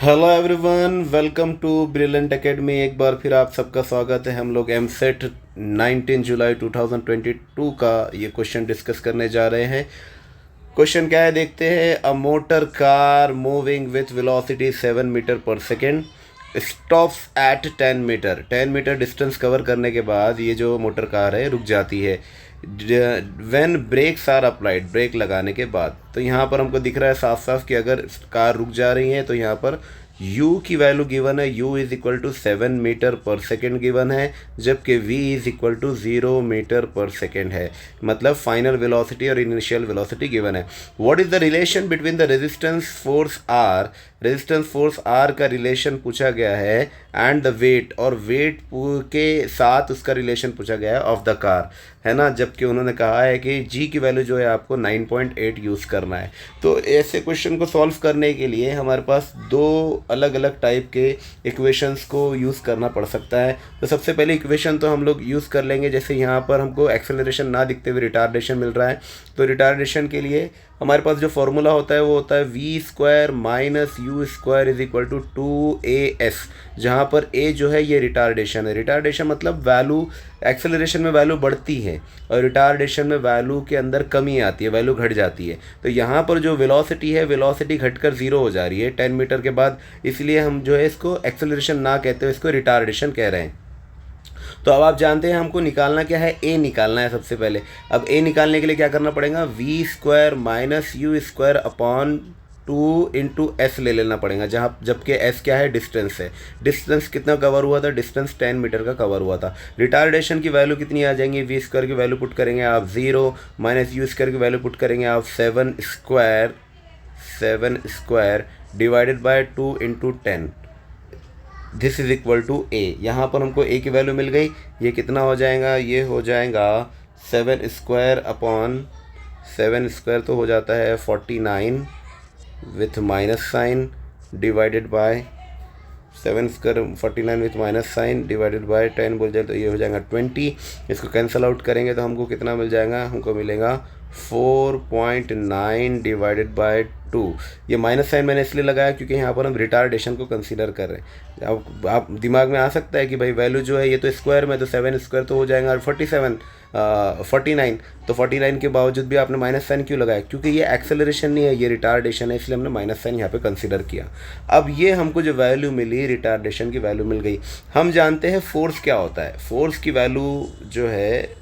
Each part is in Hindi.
Hello everyone, welcome to Brilliant Academy. एक बार फिर आप सबका स्वागत है। हम लोग एमसेट 19 जुलाई 2022 का ये क्वेश्चन डिस्कस करने जा रहे हैं। क्वेश्चन क्या है देखते हैं। A motor car moving with velocity 7 metre per second stops at 10 metre distance cover करने के बाद ये जो मोटर कार है रुक जाती है when brakes are applied, brake लगाने के बाद। तो यहाँ पर हमको दिख रहा है साफ साफ कि अगर कार रुक जा रही है तो यहाँ पर u की वैल्यू गिवन है, u is equal to 7 metre per second given है, जबकि v is equal to 0 metre per second है। मतलब फाइनल वेलोसिटी और इनिशियल वेलोसिटी गिवन है। What is the relation between the resistance force r, resistance force r का रिलेशन पूछा गया है, एंड द वेट, और वेट के साथ उसका रिलेशन पूछा गया है ऑफ द कार, है ना। जबकि उन्होंने कहा है कि g की वैल्यू जो है आपको 9.8 यूज़ करना है। तो ऐसे क्वेश्चन को सॉल्व करने के लिए हमारे पास दो अलग अलग टाइप के इक्वेशंस को यूज़ करना पड़ सकता है। तो सबसे पहले इक्वेशन तो हम लोग यूज़ कर लेंगे। जैसे यहाँ पर हमको एक्सेलरेशन ना दिखते हुए रिटार्डेशन मिल रहा है, तो रिटार्डेशन के लिए हमारे पास जो फॉर्मूला होता है वो होता है v square minus u square is equal to 2as, जहाँ पर a जो है ये रिटार्डेशन है। रिटार्डेशन मतलब वैल्यू, एक्सेलरेशन में वैल्यू बढ़ती है और रिटार्डेशन में वैल्यू के अंदर कमी आती है, वैल्यू घट जाती है। तो यहाँ पर जो वेलोसिटी है, वेलोसिटी घटकर 0 हो जा रही है 10 मीटर के बाद, इसलिए हम जो है इसको एक्सेलरेशन ना कहते हुए इसको रिटार्डेशन कह रहे हैं। तो अब आप जानते हैं हमको निकालना क्या है, a निकालना है सबसे पहले। अब a निकालने के लिए क्या करना पड़ेगा, v square minus u square upon 2 into s ले लेना पड़ेगा, जहाँ जबकि s क्या है, डिस्टेंस है। डिस्टेंस कितना कवर हुआ था, डिस्टेंस 10 मीटर का कवर हुआ था। रिटार्डेशन की वैल्यू कितनी आ जाएंगी, वी स्क्वायर की वैल्यू पुट करेंगे आप 0, माइनस यू स्क्वायर की वैल्यू पुट करेंगे आप 7 square divided by 2 into 10, this is equal to a। यहाँ पर हमको a की वैल्यू मिल गई। ये कितना हो जाएगा, ये हो जाएगा 7 स्क्वायर अपॉन 7 स्क्वायर तो हो जाता है 49 with minus sign divided by 7 square 49 with minus sign divided by 10 बोल जाए तो ये हो जाएगा 20। इसको कैंसिल आउट करेंगे तो हमको कितना मिल जाएगा, हमको मिलेगा 4.9 डिवाइडेड बाय 2। ये माइनस साइन मैंने इसलिए लगाया क्योंकि यहाँ पर हम रिटार्डेशन को कंसीडर कर रहे हैं। अब आप दिमाग में आ सकता है कि भाई वैल्यू जो है ये तो स्क्वायर में, तो 7 स्क्वायर तो हो जाएगा 49। तो 49 के बावजूद भी आपने माइनस साइन क्यों लगाया, क्योंकि ये एक्सेलरेशन नहीं है, ये रिटार्डेशन है, इसलिए हमने माइनस साइन यहाँ पे कंसीडर किया। अब ये हमको जो वैल्यू मिली, रिटार्डेशन की वैल्यू मिल गई। हम जानते हैं फोर्स क्या होता है। फोर्स की वैल्यू जो है,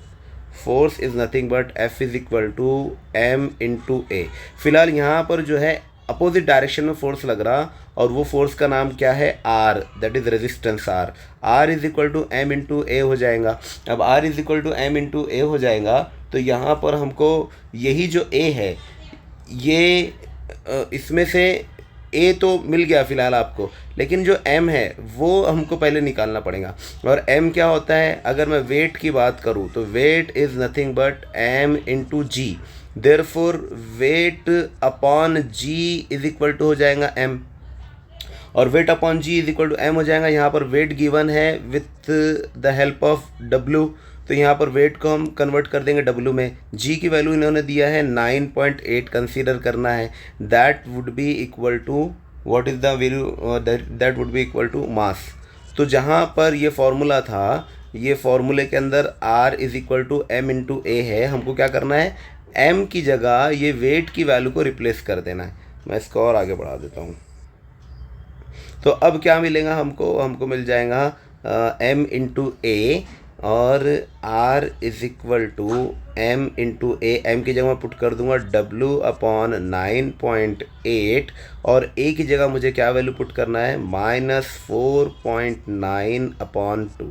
force is nothing but F is equal to M into A. फिलहाल यहाँ पर जो है अपोजिट डायरेक्शन में फोर्स लग रहा, और वो फोर्स का नाम क्या है, R, that is resistance R. R is equal to M into A हो जाएगा। अब R is equal to M into A हो जाएगा तो यहाँ पर हमको यही जो ए है, ये इसमें से ए तो मिल गया फ़िलहाल आपको, लेकिन जो m है वो हमको पहले निकालना पड़ेगा। और m क्या होता है, अगर मैं वेट की बात करूँ तो weight is nothing but m into g. Therefore weight upon g is equal to हो जाएगा m, और weight upon g is equal to m हो जाएगा। यहाँ पर वेट गिवन है with the help of w, तो यहाँ पर वेट को हम कन्वर्ट कर देंगे w में। g की वैल्यू इन्होंने दिया है 9.8 कंसीडर करना है। That would be equal to, what is the value, that would be equal to mass. तो जहाँ पर ये फॉर्मूला था, ये फॉर्मूले के अंदर r is equal to m into A है, हमको क्या करना है, m की जगह ये वेट की वैल्यू को रिप्लेस कर देना है। मैं इसको और आगे बढ़ा देता हूँ। तो अब क्या मिलेगा हमको, हमको मिल जाएगा m इंटू ए, और r is equal to m into a. M की जगह मैं पुट कर दूंगा w अपॉन 9.8, और a की जगह मुझे क्या वैल्यू पुट करना है, -4.9 अपॉन 2।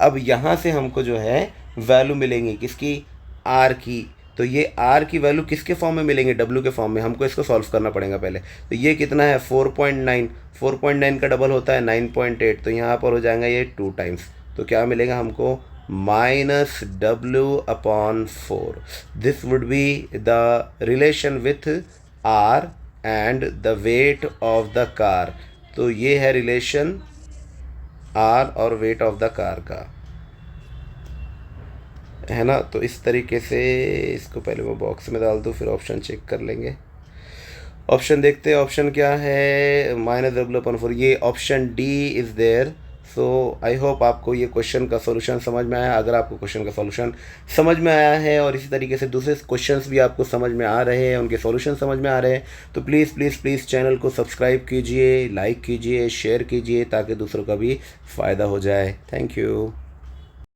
अब यहाँ से हमको जो है वैल्यू मिलेंगी किसकी, r की। तो ये r की वैल्यू किसके फॉर्म में मिलेंगे, w के फॉर्म में। हमको इसको सॉल्व करना पड़ेगा पहले। तो ये कितना है 4.9, 4.9 का डबल होता है 9.8, तो यहाँ पर हो जाएगा ये 2 टाइम्स। तो क्या मिलेगा हमको, -w upon 4। This would be the relation with r and the weight of the car. तो ये है रिलेशन r और वेट ऑफ द कार का, है ना। तो इस तरीके से इसको पहले मैं बॉक्स में डाल दूँ, फिर ऑप्शन चेक कर लेंगे। ऑप्शन देखते हैं, ऑप्शन क्या है, -w/4, ये option D is there. So I hope आपको ये क्वेश्चन का सॉल्यूशन समझ में आया। अगर आपको क्वेश्चन का सॉल्यूशन समझ में आया है और इसी तरीके से दूसरे क्वेश्चंस भी आपको समझ में आ रहे हैं, उनके सॉल्यूशन समझ में आ रहे हैं, तो प्लीज़ प्लीज़ प्लीज़ चैनल को सब्सक्राइब कीजिए, लाइक कीजिए, शेयर कीजिए, ताकि दूसरों का भी फ़ायदा हो जाए। Thank you.